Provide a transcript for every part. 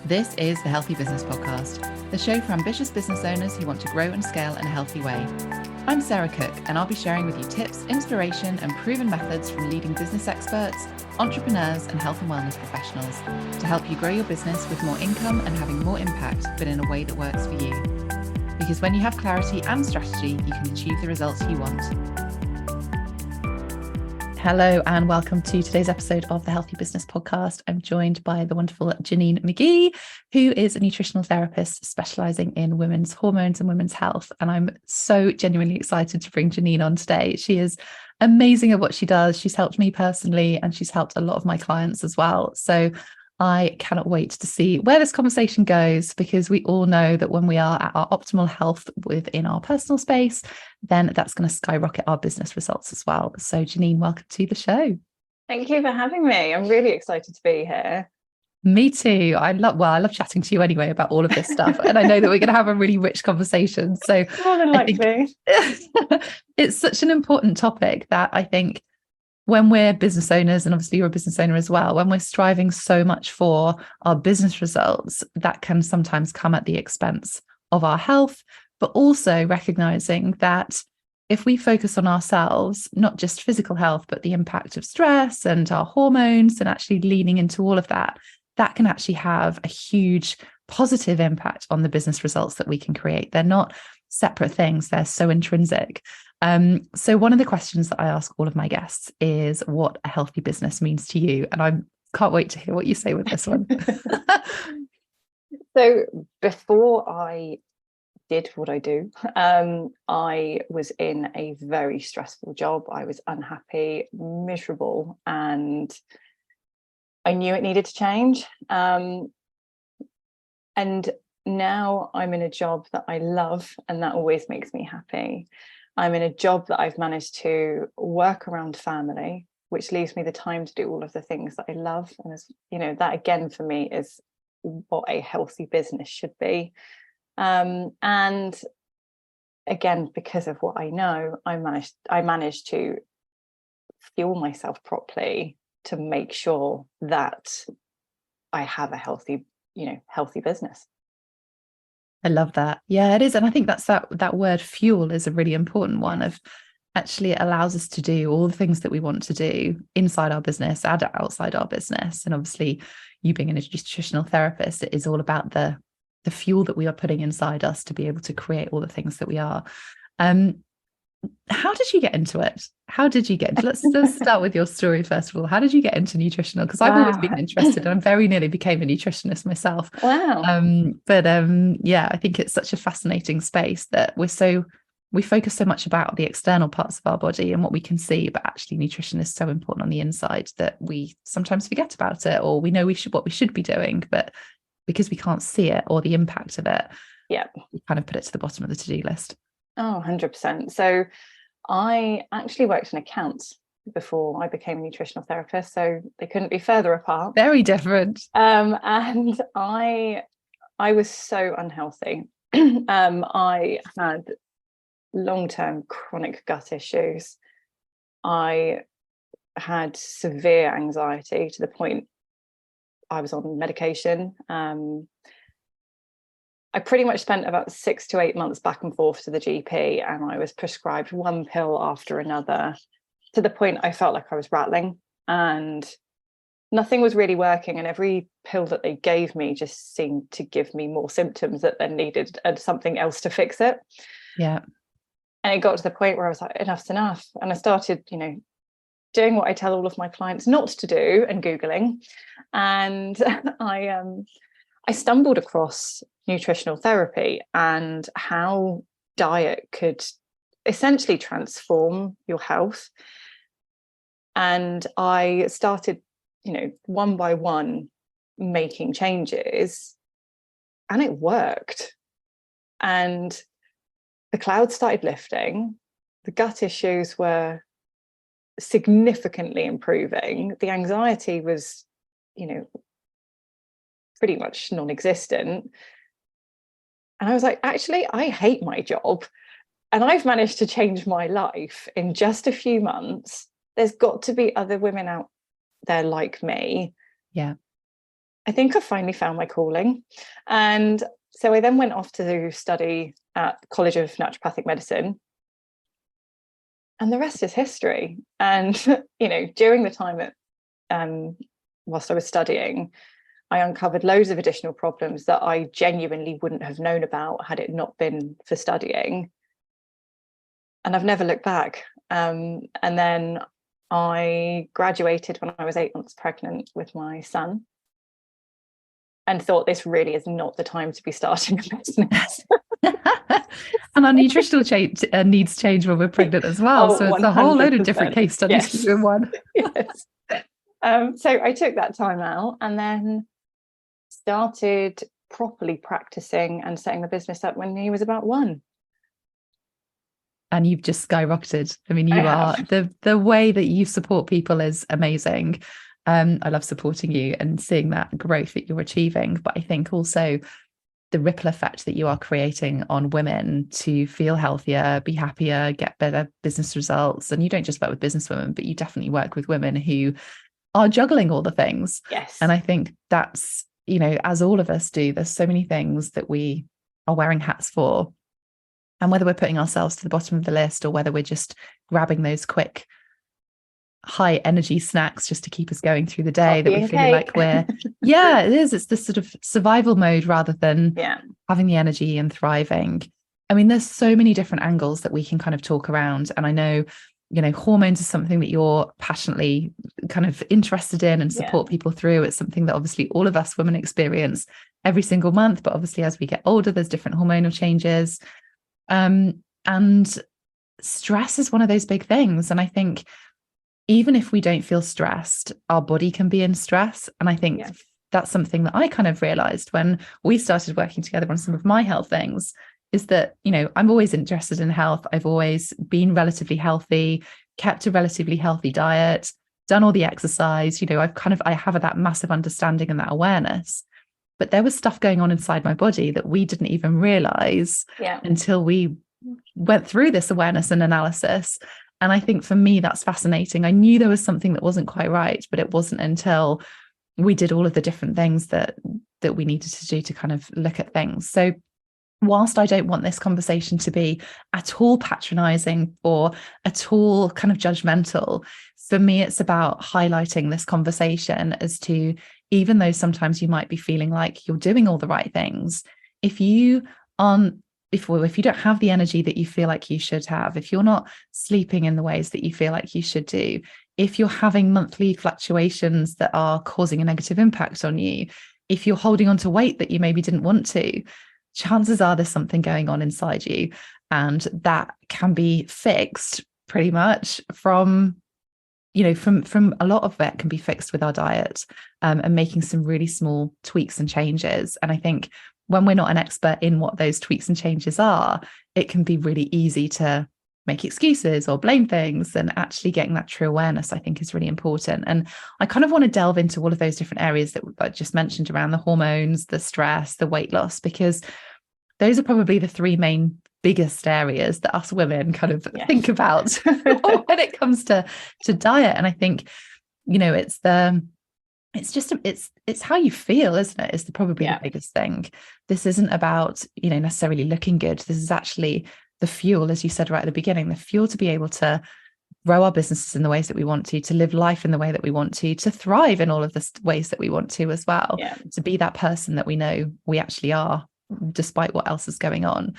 This is the Healthy Business Podcast, the show for ambitious business owners who want to grow and scale in a healthy way. I'm Sarah Cook, and I'll be sharing with you tips, inspiration, and proven methods from leading business experts, entrepreneurs, and health and wellness professionals to help you grow your business with more income and having more impact, but in a way that works for you. Because when you have clarity and strategy, you can achieve the results you want. Hello and welcome to today's episode of the Healthy Business Podcast. I'm joined by the wonderful Janine McGee, who is a nutritional therapist specializing in women's hormones and women's health. And I'm so genuinely excited to bring Janine on today. She is amazing at what she does. She's helped me personally, and she's helped a lot of my clients as well. So I cannot wait to see where this conversation goes, because we all know that when we are at our optimal health within our personal space, then that's going to skyrocket our business results as well. So Janine, welcome to the show. Thank you for having me. I'm really excited to be here. Me too. I love chatting to you anyway about all of this stuff. And I know that we're going to have a really rich conversation. So More than likely. It's such an important topic that I think when we're business owners, and obviously you're a business owner as well, when we're striving so much for our business results, that can sometimes come at the expense of our health, but also recognizing that if we focus on ourselves, not just physical health, but the impact of stress and our hormones, and actually leaning into all of that, that can actually have a huge positive impact on the business results that we can create. They're not separate things, they're so intrinsic. So one of the questions that I ask all of my guests is what a healthy business means to you. And I can't wait to hear what you say with this one. So before I did what I do, I was in a very stressful job. I was unhappy, miserable, and I knew it needed to change. And now I'm in a job that I love, and that always makes me happy. I'm in a job that I've managed to work around family, which leaves me the time to do all of the things that I love. And as you know, that again for me is what a healthy business should be. And again, because of what I know, I managed to fuel myself properly to make sure that I have a healthy business. I love that. Yeah, it is. And I think that's that word fuel is a really important one. Of actually, it allows us to do all the things that we want to do inside our business and outside our business. And obviously, you being a nutritional therapist, it is all about the fuel that we are putting inside us to be able to create all the things that we are. How did you get into it? Let's start with your story first of all. How did you get into nutritional? Because I've always been interested, and I very nearly became a nutritionist myself. Wow. Yeah, I think it's such a fascinating space that we focus so much about the external parts of our body and what we can see, but actually nutrition is so important on the inside that we sometimes forget about it, or we know what we should be doing, but because we can't see it or the impact of it, we kind of put it to the bottom of the to-do list. Oh, 100%. So I actually worked in accounts before I became a nutritional therapist, so they couldn't be further apart. Very different. And I was so unhealthy. I had long-term chronic gut issues. I had severe anxiety to the point I was on medication. I pretty much spent about 6 to 8 months back and forth to the GP, and I was prescribed one pill after another, to the point I felt like I was rattling and nothing was really working. And every pill that they gave me just seemed to give me more symptoms that then needed something else to fix it. Yeah. And it got to the point where I was like, enough's enough. And I started, doing what I tell all of my clients not to do, and Googling. And I stumbled across nutritional therapy and how diet could essentially transform your health. And I started, one by one making changes, and it worked. And the clouds started lifting. The gut issues were significantly improving. The anxiety was, pretty much non-existent. And I was like, actually, I hate my job, and I've managed to change my life in just a few months. There's got to be other women out there like me. Yeah. I think I finally found my calling. And so I then went off to study at College of Naturopathic Medicine. And the rest is history. And, during the time whilst I was studying, I uncovered loads of additional problems that I genuinely wouldn't have known about had it not been for studying. And I've never looked back. And then I graduated when I was 8 months pregnant with my son, and thought this really is not the time to be starting a business. And our nutritional needs change when we're pregnant as well. So it's 100%. A whole load of different case studies to do in one. Yes. So I took that time out and then started properly practicing and setting the business up when he was about 1. And you've just skyrocketed. I mean, you are the way that you support people is amazing. I love supporting you and seeing that growth that you're achieving. But I think also the ripple effect that you are creating on women to feel healthier, be happier, get better business results. And you don't just work with businesswomen, but you definitely work with women who are juggling all the things. Yes. And I think that's, as all of us do, there's so many things that we are wearing hats for. And whether we're putting ourselves to the bottom of the list or whether we're just grabbing those quick high energy snacks just to keep us going through the day, that we feel like we're it is, it's this sort of survival mode rather than having the energy and thriving. I mean, there's so many different angles that we can kind of talk around, and I know hormones is something that you're passionately kind of interested in and support people through. It's something that obviously all of us women experience every single month, but obviously as we get older there's different hormonal changes, and stress is one of those big things. And I think even if we don't feel stressed, our body can be in stress. And I think that's something that I kind of realized when we started working together on some of my health things, is that, I'm always interested in health. I've always been relatively healthy, kept a relatively healthy diet, done all the exercise, I have that massive understanding and that awareness. But there was stuff going on inside my body that we didn't even realize until we went through this awareness and analysis. And I think for me, that's fascinating. I knew there was something that wasn't quite right, but it wasn't until we did all of the different things that we needed to do to kind of look at things. So whilst I don't want this conversation to be at all patronizing or at all kind of judgmental, for me, it's about highlighting this conversation as to, even though sometimes you might be feeling like you're doing all the right things, if you don't have the energy that you feel like you should have, if you're not sleeping in the ways that you feel like you should do, if you're having monthly fluctuations that are causing a negative impact on you, if you're holding on to weight that you maybe didn't want to, chances are there's something going on inside you. And that can be fixed pretty much from a lot of it can be fixed with our diet, and making some really small tweaks and changes. And I think when we're not an expert in what those tweaks and changes are, it can be really easy to make excuses or blame things, and actually getting that true awareness, I think, is really important. And I kind of want to delve into all of those different areas that I just mentioned around the hormones, the stress, the weight loss, because those are probably the 3 main biggest areas that us women kind of think about when it comes to diet. And I think, it's how you feel, isn't it? Is probably the biggest thing. This isn't about, necessarily looking good. This is actually the fuel, as you said right at the beginning, the fuel to be able to grow our businesses in the ways that we want to live life in the way that we want to thrive in all of the ways that we want to as well, to be that person that we know we actually are, despite what else is going on.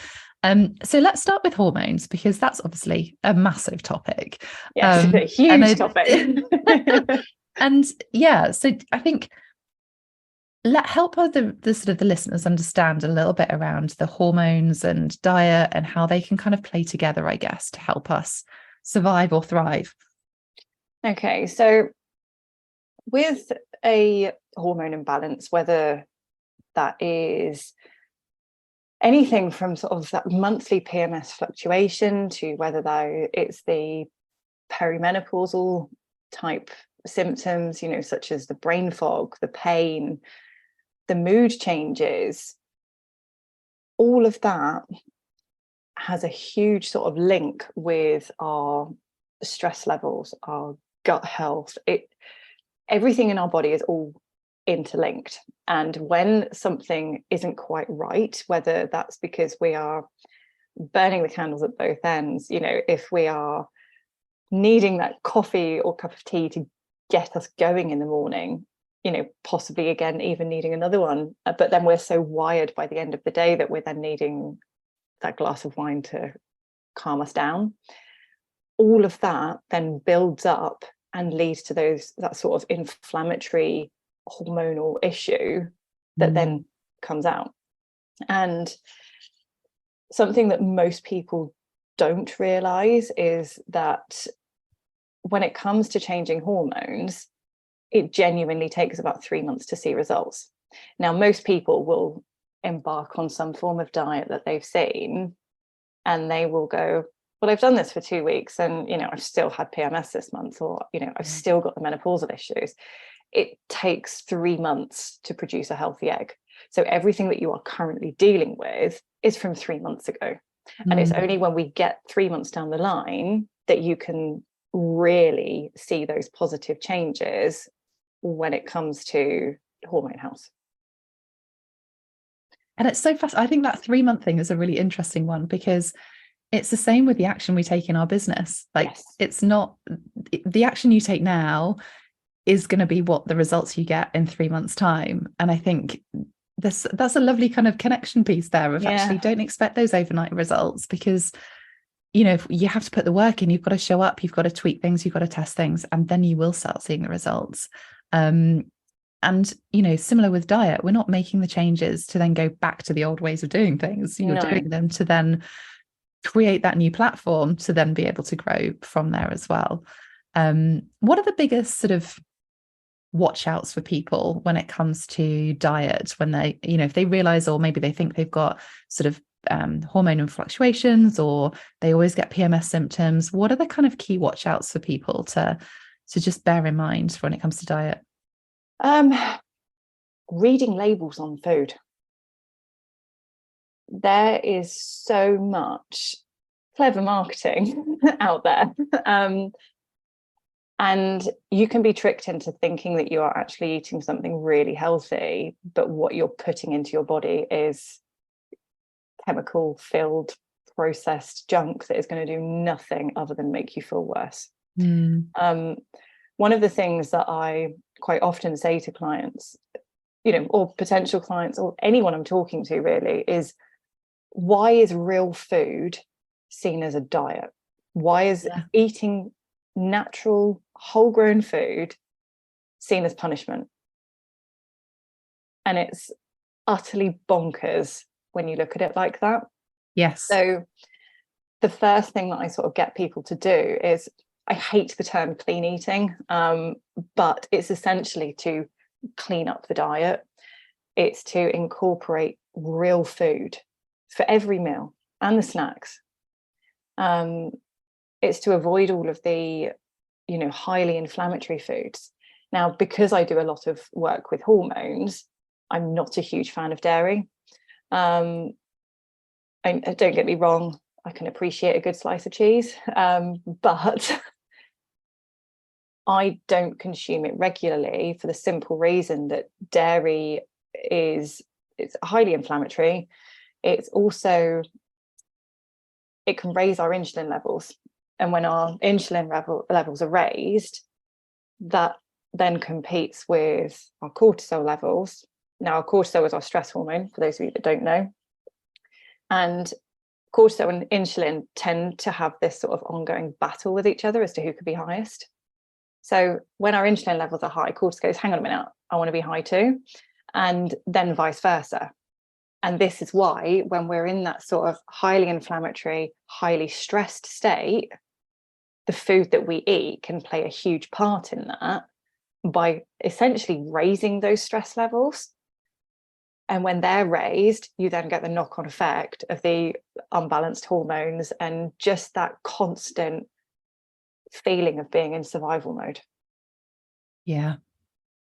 So let's start with hormones, because that's obviously a massive topic. Yes, a huge topic. And so I think help the sort of the listeners understand a little bit around the hormones and diet and how they can kind of play together, I guess, to help us survive or thrive. Okay, so with a hormone imbalance, whether that is anything from sort of that monthly PMS fluctuation to whether it's the perimenopausal type symptoms, such as the brain fog, the pain, the mood changes, all of that has a huge sort of link with our stress levels, our gut health. Everything in our body is all interlinked. And when something isn't quite right, whether that's because we are burning the candles at both ends, if we are needing that coffee or cup of tea to get us going in the morning, possibly again even needing another one, but then we're so wired by the end of the day that we're then needing that glass of wine to calm us down. All of that then builds up and leads to that sort of inflammatory hormonal issue that then comes out. And something that most people don't realize is that when it comes to changing hormones, it genuinely takes about 3 months to see results. Now, most people will embark on some form of diet that they've seen, and they will go, well, I've done this for 2 weeks and, I've still had PMS this month, or, I've still got the menopausal issues. It takes 3 months to produce a healthy egg. So everything that you are currently dealing with is from 3 months ago. And it's only when we get 3 months down the line that you can really see those positive changes when it comes to hormone health. And it's so fast. I think that 3 month thing is a really interesting one, because it's the same with the action we take in our business. It's not the action you take now is going to be what the results you get in 3 months' time. And I think that's a lovely kind of connection piece there of actually don't expect those overnight results, because if you have to put the work in, you've got to show up, you've got to tweak things, you've got to test things, and then you will start seeing the results. And similar with diet, we're not making the changes to then go back to the old ways of doing things. You're doing them to then create that new platform to then be able to grow from there as well. What are the biggest sort of watch outs for people when it comes to diet, when they, if they realize, or maybe they think they've got sort of hormonal fluctuations, or they always get PMS symptoms? What are the kind of key watch outs for people to just bear in mind when it comes to diet? Reading labels on food. There is so much clever marketing out there. And you can be tricked into thinking that you are actually eating something really healthy, but what you're putting into your body is chemical filled processed junk that is going to do nothing other than make you feel worse. One of the things that I quite often say to clients, or potential clients, or anyone I'm talking to really, is why is real food seen as a diet? Why is eating natural whole grown food seen as punishment? And it's utterly bonkers when you look at it like that. Yes. So the first thing that I sort of get people to do is, I hate the term clean eating, but it's essentially to clean up the diet. It's to incorporate real food for every meal and the snacks. It's to avoid all of the, highly inflammatory foods. Now, because I do a lot of work with hormones, I'm not a huge fan of dairy. And don't get me wrong, I can appreciate a good slice of cheese, but I don't consume it regularly for the simple reason that dairy it's highly inflammatory. It's also, it can raise our insulin levels. And when our insulin levels are raised, that then competes with our cortisol levels. Now, our cortisol is our stress hormone, for those of you that don't know. And cortisol and insulin tend to have this sort of ongoing battle with each other as to who could be highest. So when our insulin levels are high, cortisol goes, hang on a minute, I want to be high too. And then vice versa. And this is why when we're in that sort of highly inflammatory, highly stressed state, the food that we eat can play a huge part in that by essentially raising those stress levels. And when they're raised, you then get the knock-on effect of the unbalanced hormones and just that constant feeling of being in survival mode. Yeah.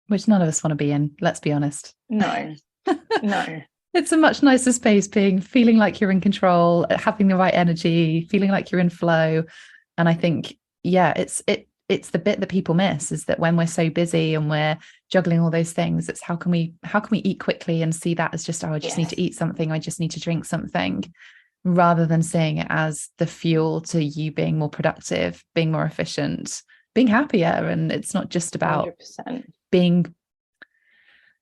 Which none of us want to be in, let's be honest. No. It's a much nicer space feeling like you're in control, having the right energy, feeling like you're in flow. And I think, it's the bit that people miss, is that when we're so busy and we're juggling all those things, it's how can we eat quickly and see that as just, oh, I just need to eat something, I just need to drink something, rather than seeing it as the fuel to you being more productive, being more efficient, being happier. And it's not just about 100%. being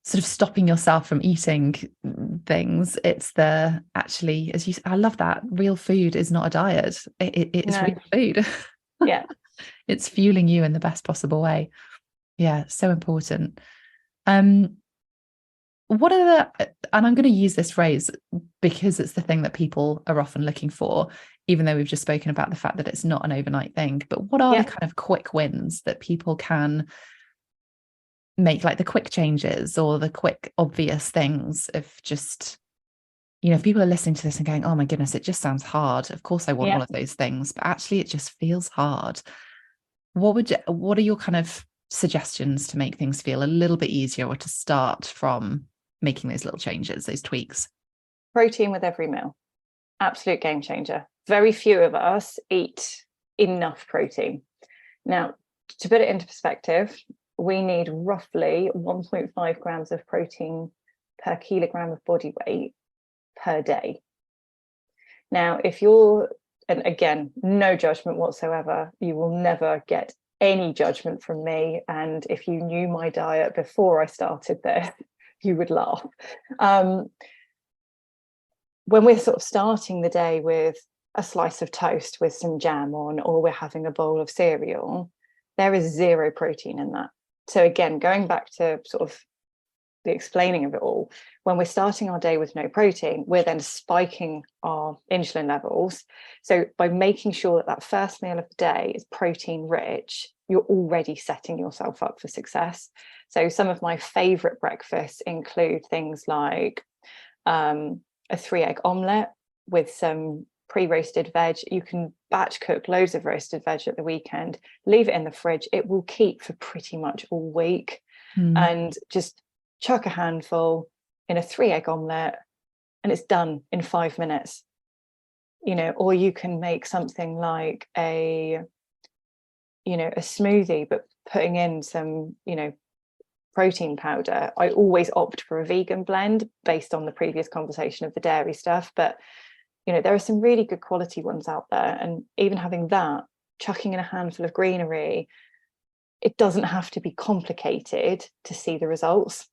sort of stopping yourself from eating things. It's the, actually, as you, I love that, real food is not a diet. It's real food. Yeah. It's fueling you in the best possible way. Yeah, so important. What are the, and I'm going to use this phrase because it's the thing that people are often looking for, even though we've just spoken about the fact that it's not an overnight thing, but what are the kind of quick wins that people can make, like the quick changes or the quick obvious things of just, if people are listening to this and going, oh my goodness, it just sounds hard, of course I want all of those things, but actually it just feels hard. What are your kind of suggestions to make things feel a little bit easier, or to start from making those little changes, those tweaks? Protein with every meal. Absolute game changer. Very few of us eat enough protein. Now, to put it into perspective, we need roughly 1.5 grams of protein per kilogram of body weight per day. Now, if you're, and again, no judgment whatsoever, you will never get any judgment from me. And if you knew my diet before I started this, you would laugh. When we're sort of starting the day with a slice of toast with some jam on, or we're having a bowl of cereal, there is zero protein in that. So again, going back to sort of the explaining of it all, when we're starting our day with no protein, we're then spiking our insulin levels. So by making sure that that first meal of the day is protein rich, you're already setting yourself up for success. So some of my favorite breakfasts include things like a 3-egg omelette with some pre-roasted veg. You can batch cook loads of roasted veg at the weekend, leave it in the fridge. It will keep for pretty much all week. And just chuck a handful in a 3-egg omelette and it's done in 5 minutes. Or you can make something like a smoothie, but putting in some, protein powder. I always opt for a vegan blend based on the previous conversation of the dairy stuff, but there are some really good quality ones out there. And even having that, chucking in a handful of greenery, it doesn't have to be complicated to see the results.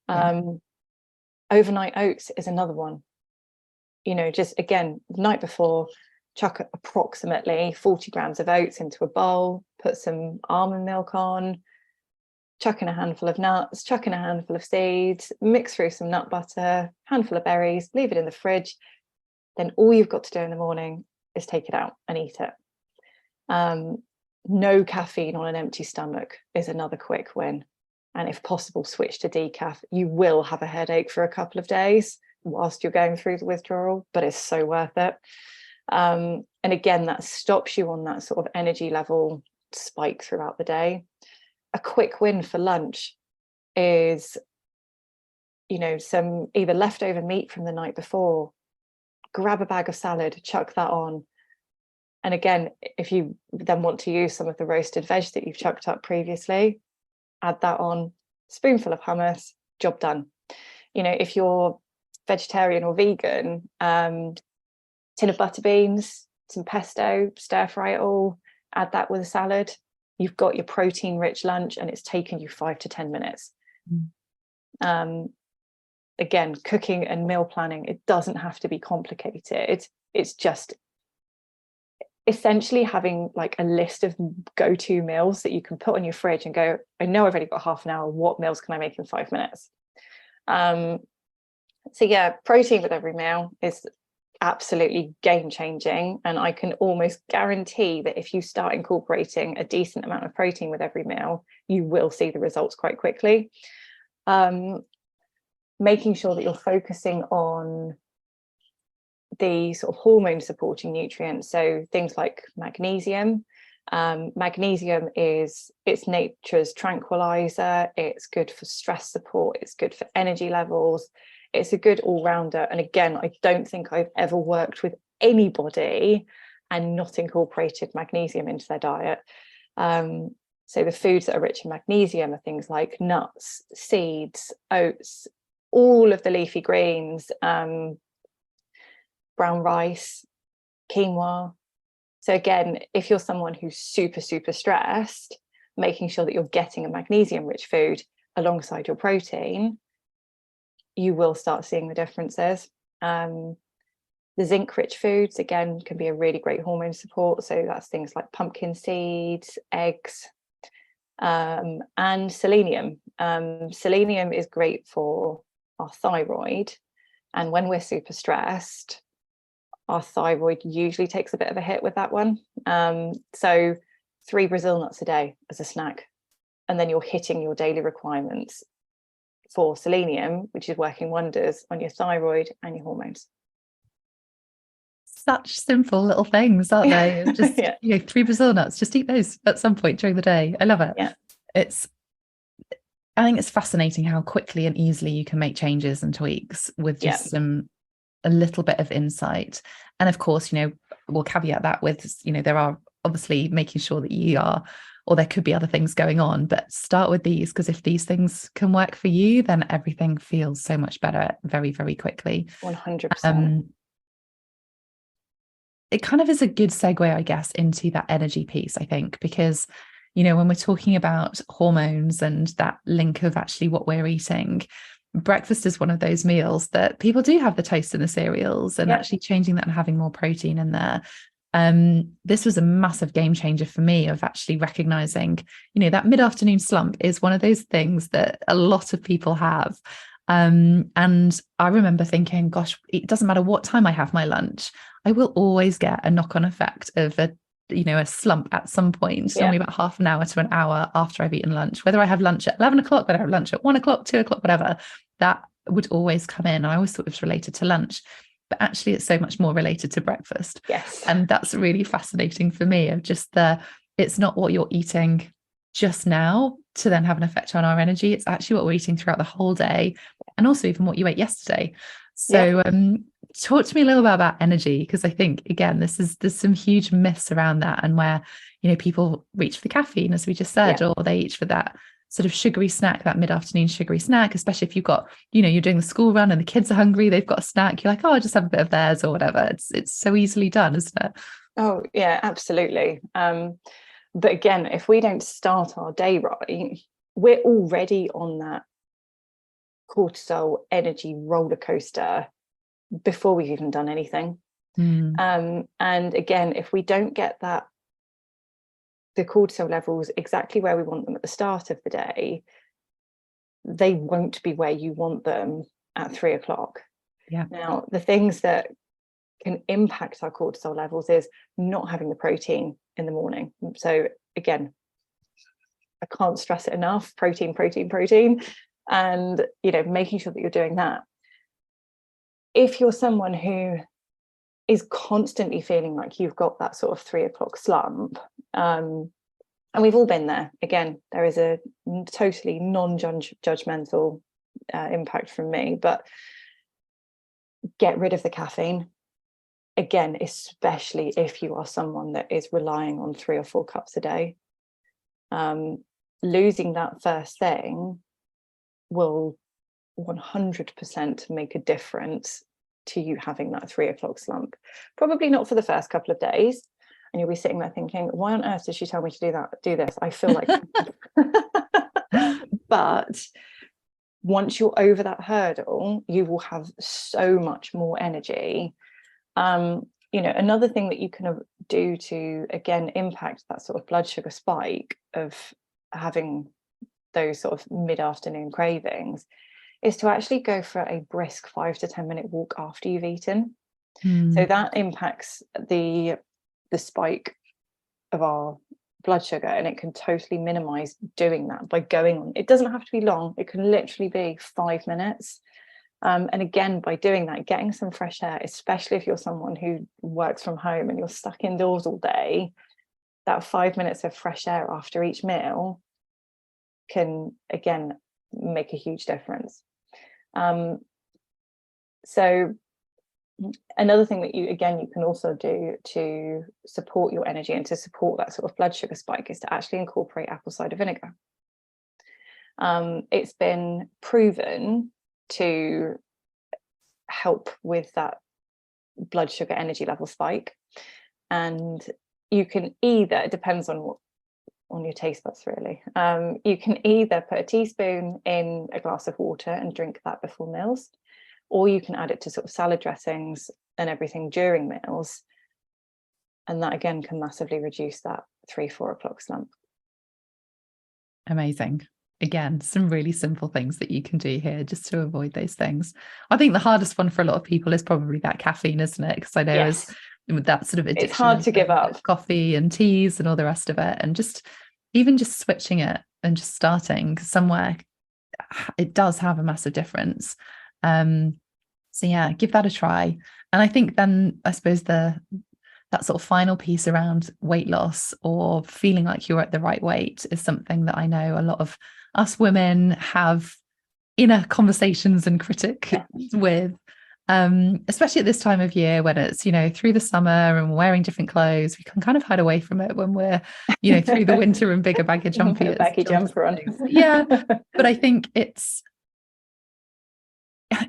Overnight oats is another one. Just again, the night before, chuck approximately 40 grams of oats into a bowl, put some almond milk on, chuck in a handful of nuts, chuck in a handful of seeds, mix through some nut butter, handful of berries, leave it in the fridge. Then all you've got to do in the morning is take it out and eat it. No caffeine on an empty stomach is another quick win. And if possible, switch to decaf. You will have a headache for a couple of days whilst you're going through the withdrawal, but it's so worth it. And again, that stops you on that sort of energy level spike throughout the day. A quick win for lunch is, some either leftover meat from the night before, grab a bag of salad, chuck that on. And again, if you then want to use some of the roasted veg that you've chucked up previously, add that on, spoonful of hummus, job done. If you're vegetarian or vegan, tin of butter beans, some pesto, stir fry it all, add that with a salad. You've got your protein rich lunch and it's taken you 5 to 10 minutes. Again, cooking and meal planning, it doesn't have to be complicated. It's just essentially having like a list of go-to meals that you can put on your fridge and go, I know I've already got half an hour. What meals can I make in 5 minutes? So yeah, protein with every meal is absolutely game changing. And I can almost guarantee that if you start incorporating a decent amount of protein with every meal, you will see the results quite quickly. Making sure that you're focusing on the sort of hormone supporting nutrients, so things like magnesium. Magnesium it's nature's tranquilizer. It's good for stress support, it's good for energy levels, it's a good all-rounder. And again, I don't think I've ever worked with anybody and not incorporated magnesium into their diet. So the foods that are rich in magnesium are things like nuts, seeds, oats, all of the leafy greens, brown rice, quinoa. So again, if you're someone who's super, super stressed, making sure that you're getting a magnesium rich food alongside your protein, you will start seeing the differences. The zinc rich foods, again, can be a really great hormone support. So that's things like pumpkin seeds, eggs, and selenium. Selenium is great for our thyroid. And when we're super stressed, our thyroid usually takes a bit of a hit with that one. So 3 Brazil nuts a day as a snack, and then you're hitting your daily requirements for selenium, which is working wonders on your thyroid and your hormones. Such simple little things, aren't they? Just, Yeah. 3 Brazil nuts, just eat those at some point during the day. I love it. Yeah. I think it's fascinating how quickly and easily you can make changes and tweaks with just a little bit of insight. And of course, we'll caveat that with, there are obviously making sure that you are, or there could be other things going on, but start with these, because if these things can work for you, then everything feels so much better very, very quickly. 100%. It kind of is a good segue, I guess, into that energy piece, I think, because, when we're talking about hormones and that link of actually what we're eating, breakfast is one of those meals that people do have the toast and the cereals, and actually changing that and having more protein in there. This was a massive game changer for me, of actually recognizing, that mid-afternoon slump is one of those things that a lot of people have. And I remember thinking, gosh, it doesn't matter what time I have my lunch, I will always get a knock-on effect of a slump at some point, only about half an hour to an hour after I've eaten lunch, whether I have lunch at 11 o'clock, whether I have lunch at 1 o'clock, 2 o'clock, whatever, that would always come in. I always thought it was related to lunch, but actually it's so much more related to breakfast. Yes. And that's really fascinating for me, of just it's not what you're eating just now to then have an effect on our energy. It's actually what we're eating throughout the whole day, and also even what you ate yesterday. So talk to me a little bit about energy, because I think, again, there's some huge myths around that, and where, people reach for the caffeine, as we just said, or they reach for that sort of sugary snack, that mid-afternoon sugary snack, especially if you've got, you're doing the school run and the kids are hungry, they've got a snack, you're like, oh, I'll just have a bit of theirs or whatever. It's so easily done, isn't it? Oh, yeah, absolutely. But again, if we don't start our day right, we're already on that cortisol energy roller coaster before we've even done anything. And again, if we don't get the cortisol levels exactly where we want them at the start of the day, they won't be where you want them at 3 o'clock. Now, the things that can impact our cortisol levels is not having the protein in the morning. So again, I can't stress it enough: protein, and making sure that you're doing that. If you're someone who is constantly feeling like you've got that sort of 3 o'clock slump, and we've all been there, again, there is a totally non-judgmental impact from me, but get rid of the caffeine. Again, especially if you are someone that is relying on 3 or 4 cups a day. Losing that first thing will 100% make a difference to you having that 3 o'clock slump. Probably not for the first couple of days, and you'll be sitting there thinking, why on earth did she tell me to do this? I feel like but once you're over that hurdle, you will have so much more energy. Another thing that you can do to, again, impact that sort of blood sugar spike of having those sort of mid-afternoon cravings is to actually go for a brisk 5 to 10 minute walk after you've eaten. So that impacts the spike of our blood sugar, and it can totally minimize doing that by going on. It doesn't have to be long, it can literally be 5 minutes. And again, by doing that, getting some fresh air, especially if you're someone who works from home and you're stuck indoors all day, that 5 minutes of fresh air after each meal can, again, make a huge difference. So Another thing that you can also do to support your energy and to support that sort of blood sugar spike is to actually incorporate apple cider vinegar. It's been proven to help with that blood sugar energy level spike, and you can either, it depends on your taste buds really, you can either put a teaspoon in a glass of water and drink that before meals, or you can add it to sort of salad dressings and everything during meals, and that again can massively reduce that 3-4 o'clock slump. Amazing. Again, some really simple things that you can do here just to avoid those things. I think the hardest one for a lot of people is probably that caffeine, isn't it? Because I know Yes. as with that sort of addiction, it's hard to give up coffee and teas and all the rest of it, and just even just switching it and just starting somewhere, it does have a massive difference. So yeah, give that a try. And I think then I suppose that sort of final piece around weight loss or feeling like you're at the right weight is something that I know a lot of us women have inner conversations and critic with, especially at this time of year when it's, through the summer and wearing different clothes. We can kind of hide away from it when we're, through the winter and bigger baggy jumper on. Yeah. But I think it's,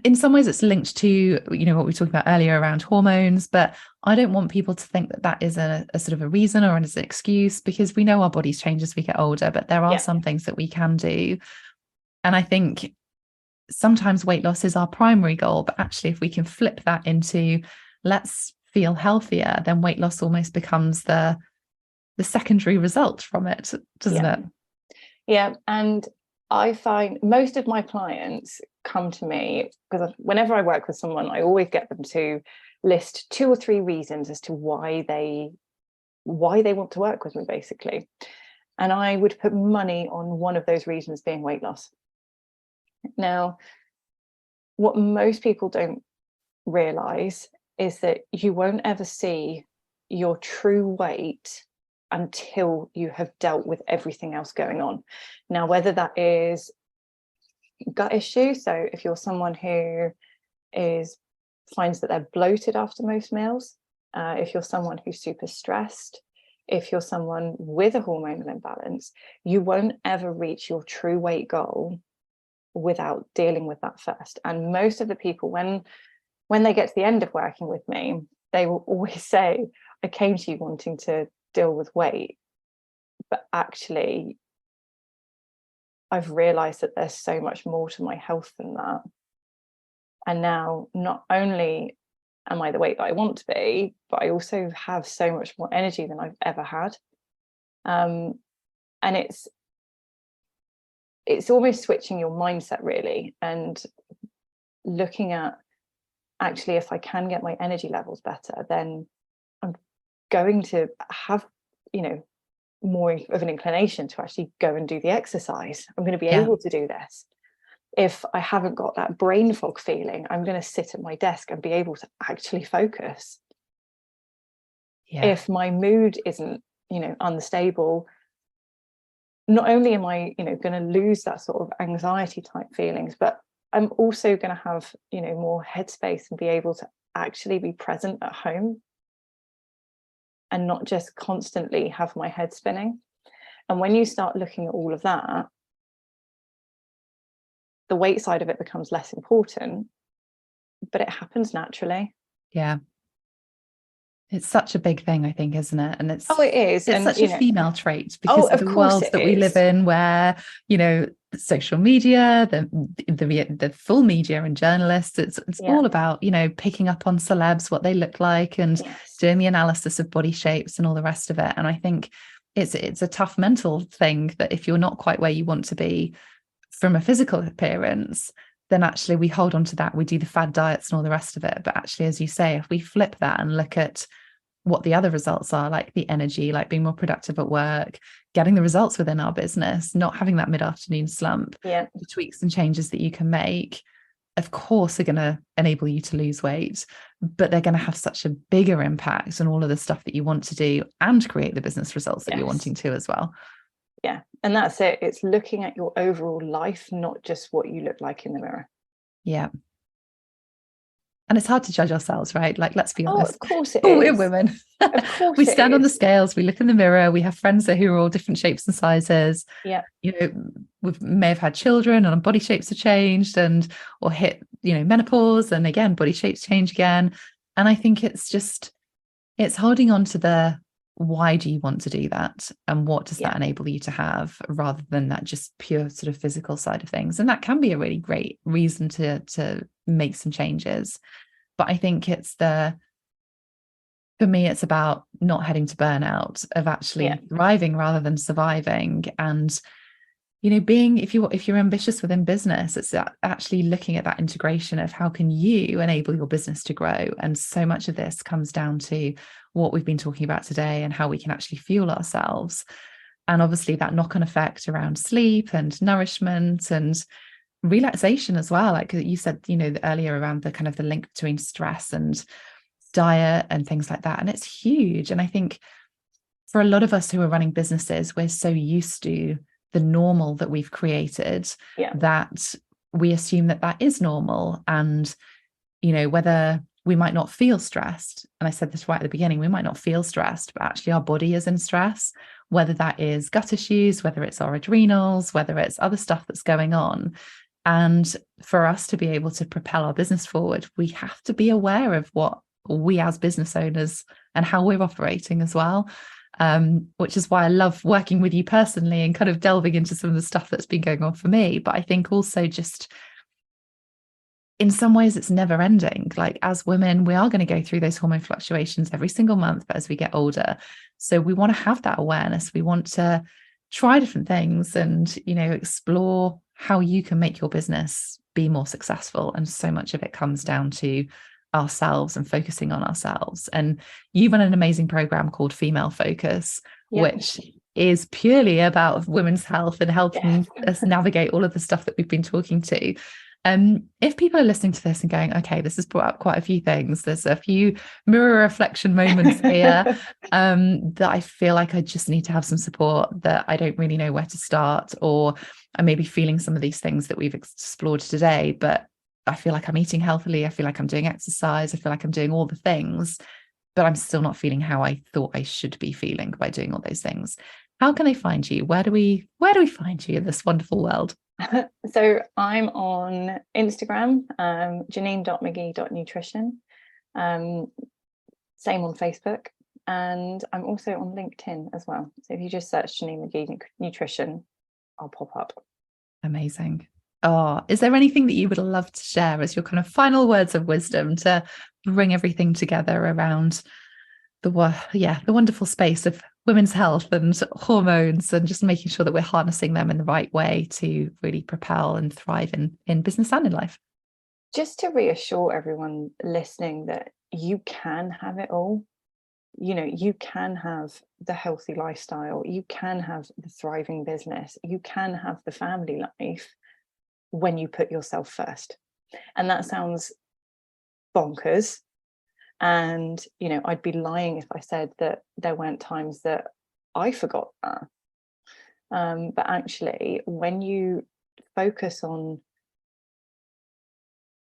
in some ways it's linked to, what we were talking about earlier around hormones, but I don't want people to think that that is a sort of a reason or as an excuse, because we know our bodies change as we get older, but there are some things that we can do. And I think sometimes weight loss is our primary goal, but actually if we can flip that into let's feel healthier, then weight loss almost becomes the secondary result from it, doesn't it? Yeah. And I find most of my clients come to me because whenever I work with someone, I always get them to list 2 or 3 reasons as to why they want to work with me, basically. And I would put money on one of those reasons being weight loss. Now, what most people don't realize is that you won't ever see your true weight until you have dealt with everything else going on. Now, whether that is gut issue, so if you're someone who finds that they're bloated after most meals, if you're someone who's super stressed, if you're someone with a hormonal imbalance, you won't ever reach your true weight goal without dealing with that first. And most of the people, when they get to the end of working with me, they will always say, I came to you wanting to deal with weight, but actually I've realized that there's so much more to my health than that. And now not only am I the weight that I want to be, but I also have so much more energy than I've ever had. And it's almost switching your mindset really, and looking at, actually, if I can get my energy levels better, then I'm going to have, more of an inclination to actually go and do the exercise. I'm going to be able to do this. If I haven't got that brain fog feeling, I'm going to sit at my desk and be able to actually focus. If my mood isn't, unstable, not only am I, going to lose that sort of anxiety type feelings, but I'm also going to have, more headspace and be able to actually be present at home and not just constantly have my head spinning. And when you start looking at all of that, the weight side of it becomes less important, but it happens naturally. Yeah. It's such a big thing, I think, isn't it? And it is. It's such a female trait because of the world that we live in, where, social media, the full media and journalists, it's all about, picking up on celebs, what they look like, and doing the analysis of body shapes and all the rest of it. And I think it's a tough mental thing that if you're not quite where you want to be from a physical appearance, then actually we hold on to that. We do the fad diets and all the rest of it. But actually, as you say, if we flip that and look at what the other results are, like the energy, like being more productive at work, getting the results within our business, not having that mid-afternoon slump, the tweaks and changes that you can make, of course, are going to enable you to lose weight, but they're going to have such a bigger impact on all of the stuff that you want to do and create the business results that you're wanting to as well. Yeah. And that's it. It's looking at your overall life, not just what you look like in the mirror. Yeah. And it's hard to judge ourselves, right? Like, let's be Oh, honest. of course it We're is. women. Of course We it stand on the is. scales, we look in the mirror, we have friends who are all different shapes and sizes. Yeah. You know, we may have had children and our body shapes have changed, and or hit, menopause, and again, body shapes change again. And I think it's holding on to the why do you want to do that, and what does that enable you to have, rather than that just pure sort of physical side of things. And that can be a really great reason to make some changes. But I think for me, it's about not heading to burnout, of actually thriving rather than surviving. And being, if you're ambitious within business, it's actually looking at that integration of how can you enable your business to grow. And so much of this comes down to what we've been talking about today, and how we can actually fuel ourselves. And obviously that knock-on effect around sleep and nourishment and relaxation as well. Like you said, earlier, around the kind of the link between stress and diet and things like that. And it's huge. And I think for a lot of us who are running businesses, we're so used to the normal that we've created that we assume that is normal. And, whether we might not feel stressed, and I said this right at the beginning, we might not feel stressed, but actually our body is in stress, whether that is gut issues, whether it's our adrenals, whether it's other stuff that's going on. And for us to be able to propel our business forward, we have to be aware of what we as business owners and how we're operating as well. Which is why I love working with you personally and kind of delving into some of the stuff that's been going on for me. But I think also, just in some ways, it's never ending. Like, as women, we are going to go through those hormone fluctuations every single month, but as we get older. So we want to have that awareness. We want to try different things and, explore how you can make your business be more successful. And so much of it comes down to ourselves and focusing on ourselves. And you run an amazing program called Female Focus, which is purely about women's health and helping us navigate all of the stuff that we've been talking to. If people are listening to this and going, okay, this has brought up quite a few things, there's a few mirror reflection moments here, that I feel like I just need to have some support, that I don't really know where to start, or I may be feeling some of these things that we've explored today, but I feel like I'm eating healthily, I feel like I'm doing exercise, I feel like I'm doing all the things, but I'm still not feeling how I thought I should be feeling by doing all those things. How can they find you? Where do we find you in this wonderful world? So I'm on Instagram, janine.mcgee.nutrition. Same on Facebook. And I'm also on LinkedIn as well. So if you just search Janine McGee Nutrition, I'll pop up. Amazing. Oh, is there anything that you would love to share as your kind of final words of wisdom to bring everything together around the wonderful space of women's health and hormones, and just making sure that we're harnessing them in the right way to really propel and thrive in business and in life? Just to reassure everyone listening that you can have it all. You can have the healthy lifestyle, you can have the thriving business, you can have the family life when you put yourself first. And that sounds bonkers. And, I'd be lying if I said that there weren't times that I forgot that. But actually, when you focus on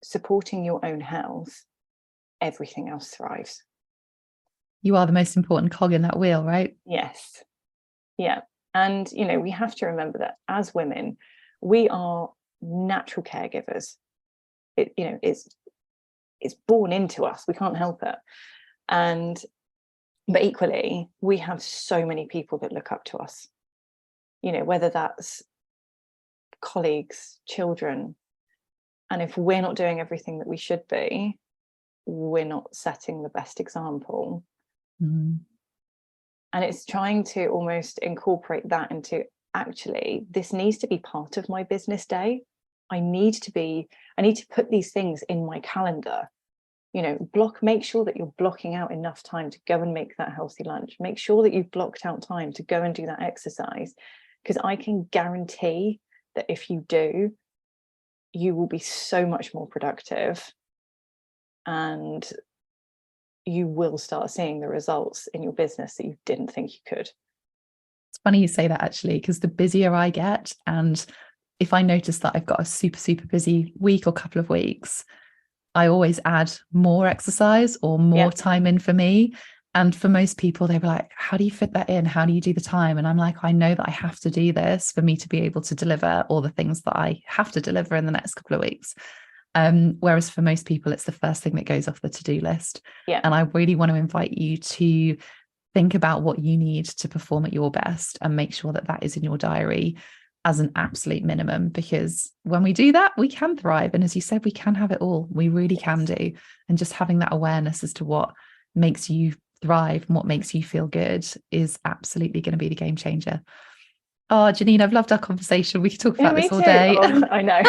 supporting your own health, everything else thrives. You are the most important cog in that wheel, right? Yes. Yeah. And, we have to remember that as women, we are natural caregivers. It's born into us. We can't help it. But equally, we have so many people that look up to us, whether that's colleagues, children. And if we're not doing everything that we should be, we're not setting the best example. Mm-hmm. And it's trying to almost incorporate that into, actually, this needs to be part of my business day. I need to put these things in my calendar. Make sure that you're blocking out enough time to go and make that healthy lunch. Make sure that you've blocked out time to go and do that exercise, because I can guarantee that if you do, you will be so much more productive, and you will start seeing the results in your business that you didn't think you could. It's funny you say that, actually, because the busier I get, and if I notice that I've got a super, super busy week or couple of weeks, I always add more exercise or more time in for me. And for most people, they were like, how do you fit that in? How do you do the time? And I'm like, I know that I have to do this for me to be able to deliver all the things that I have to deliver in the next couple of weeks. Whereas for most people, it's the first thing that goes off the to-do list. And I really want to invite you to think about what you need to perform at your best and make sure that that is in your diary as an absolute minimum, because when we do that, we can thrive. And as you said, we can have it all. We really can do. And just having that awareness as to what makes you thrive and what makes you feel good is absolutely going to be the game changer. Oh, Janine, I've loved our conversation. We could talk about this all day. Oh, I know.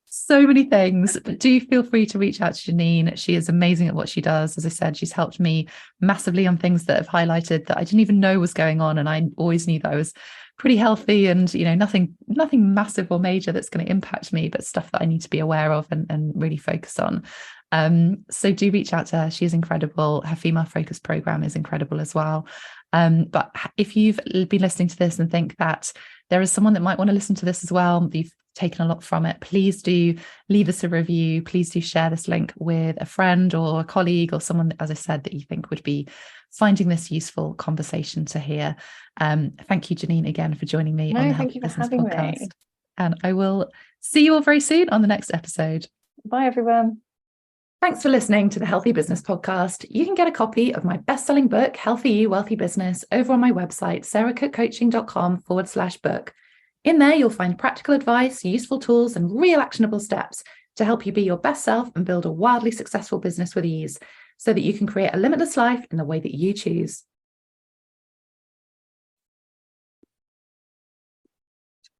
So many things, but do feel free to reach out to Janine. She is amazing at what she does. As I said, she's helped me massively on things that have highlighted that I didn't even know was going on. And I always knew that I was pretty healthy and, you know, nothing massive or major that's going to impact me, but stuff that I need to be aware of and really focus on. So do reach out to her. She is incredible. Her female focus program is incredible as well. But if you've been listening to this and think that there is someone that might want to listen to this as well, you've taken a lot from it, please do leave us a review. Please do share this link with a friend or a colleague or someone, as I said, that you think would be finding this useful conversation to hear. Thank you, Janine, again for joining me on the Healthy Business Podcast. Me. And I will see you all very soon on the next episode. Bye, everyone. Thanks for listening to the Healthy Business Podcast. You can get a copy of my best-selling book, Healthy You, Wealthy Business, over on my website, sarahcookcoaching.com/book. In there, you'll find practical advice, useful tools, and real actionable steps to help you be your best self and build a wildly successful business with ease so that you can create a limitless life in the way that you choose.